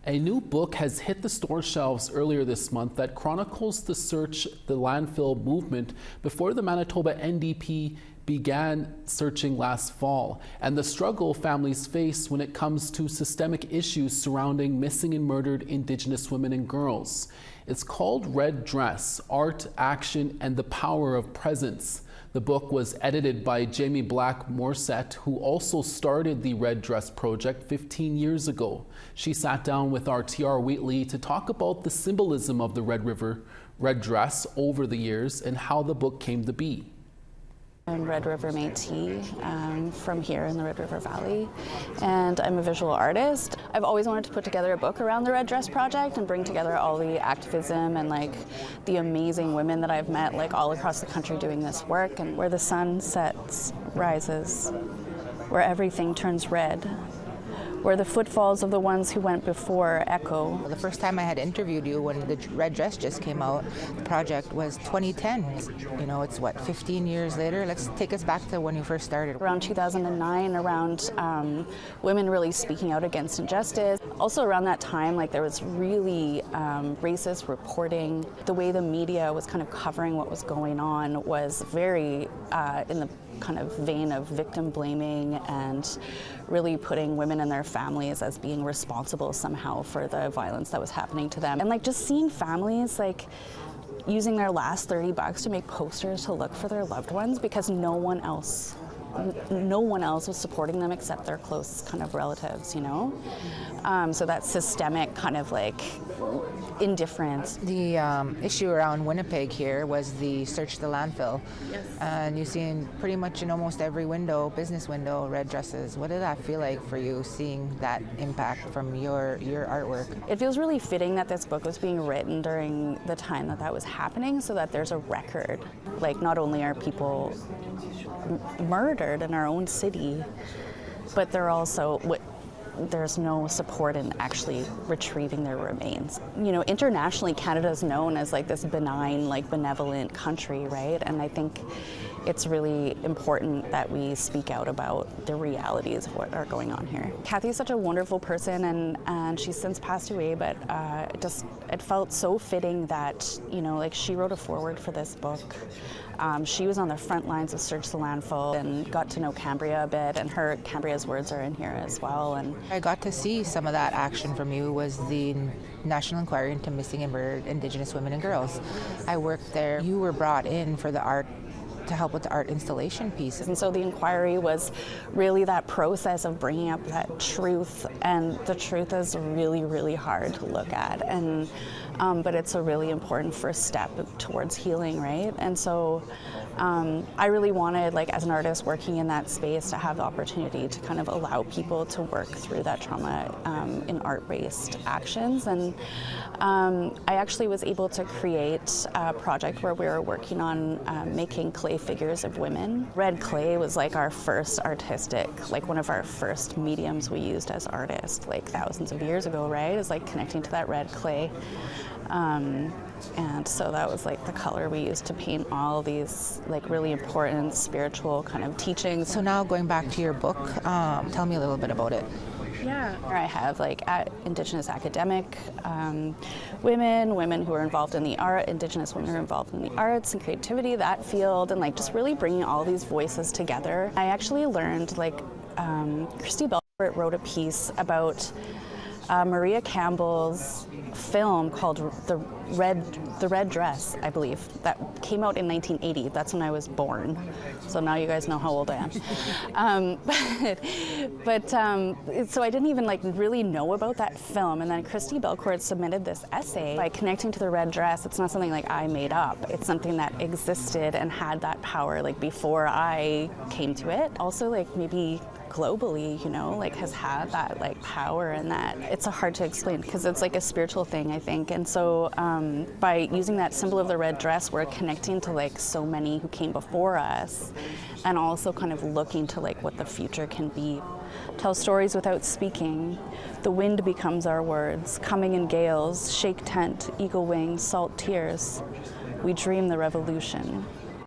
A new book has hit the store shelves earlier this month that chronicles the Search the Landfill movement before the Manitoba NDP began searching last fall, and the struggle families face when it comes to systemic issues surrounding missing and murdered Indigenous women and girls. It's called REDress: Art, Action, and the Power of Presence. The book was edited by Jamie Black-Morset, who also started the REDress project 15 years ago. She sat down with our TR Wheatley to talk about the symbolism of the REDress over the years and how the book came to be. I'm Red River Métis from here in the Red River Valley, and I'm a visual artist. I've always wanted to put together a book around the REDress project and bring together all the activism and the amazing women that I've met all across the country doing this work, and where the sun sets, rises, where everything turns red, where the footfalls of the ones who went before echo. The first time I had interviewed you when the REDress just came out, the project was 2010. You know, it's what, 15 years later? Let's take us back to when you first started. Around 2009, around women really speaking out against injustice. Also around that time, there was really racist reporting. The way the media was kind of covering what was going on was very in the kind of vein of victim blaming and really putting women and their families as being responsible somehow for the violence that was happening to them. And just seeing families using their last $30 to make posters to look for their loved ones because no one else was supporting them except their close kind of relatives, you know? So that systemic kind of indifference. The issue around Winnipeg here was the Search the Landfill. Yes. And you've seen pretty much in almost every window, business window, red dresses. What did that feel like for you, seeing that impact from your artwork? It feels really fitting that this book was being written during the time that was happening, so that there's a record. Not only are people murdered in our own city, but they're also there's no support in actually retrieving their remains. You know, internationally, Canada is known as this benign, benevolent country, right? And I think it's really important that we speak out about the realities of what are going on here. Kathy is such a wonderful person, and she's since passed away, but it felt so fitting that, you know, she wrote a foreword for this book. She was on the front lines of Search the Landfill and got to know Cambria a bit, and Cambria's words are in here as well. And I got to see some of that action from you was the National Inquiry into Missing and Murdered Indigenous Women and Girls. I worked there. You were brought in for the art, to help with the art installation piece. And so the inquiry was really that process of bringing up that truth, and the truth is really, really hard to look at, and but it's a really important first step towards healing, right? And so I really wanted, as an artist working in that space, to have the opportunity to kind of allow people to work through that trauma in art-based actions. And I actually was able to create a project where we were working on making clay figures of women. Red clay was our first artistic, one of our first mediums we used as artists, thousands of years ago, right? Is connecting to that red clay. And so that was the color we used to paint all these really important spiritual kind of teachings. So now going back to your book, tell me a little bit about it. Yeah, I have Indigenous academic women who are involved in the art, Indigenous women who are involved in the arts and creativity, that field, and just really bringing all these voices together. I actually learned Christy Belcourt wrote a piece about Maria Campbell's film called The REDress, I believe, that came out in 1980. That's when I was born. So now you guys know how old I am. So I didn't even really know about that film. And then Christy Belcourt submitted this essay. By connecting to the REDress, it's not something I made up. It's something that existed and had that power before I came to it. Also maybe globally, you know, has had that power, and that it's hard to explain because it's a spiritual thing, I think. And so by using that symbol of the red dress, we're connecting to so many who came before us, and also kind of looking to what the future can be. Tell stories without speaking. The wind becomes our words, coming in gales, shake tent, eagle wings, salt tears. We dream the revolution.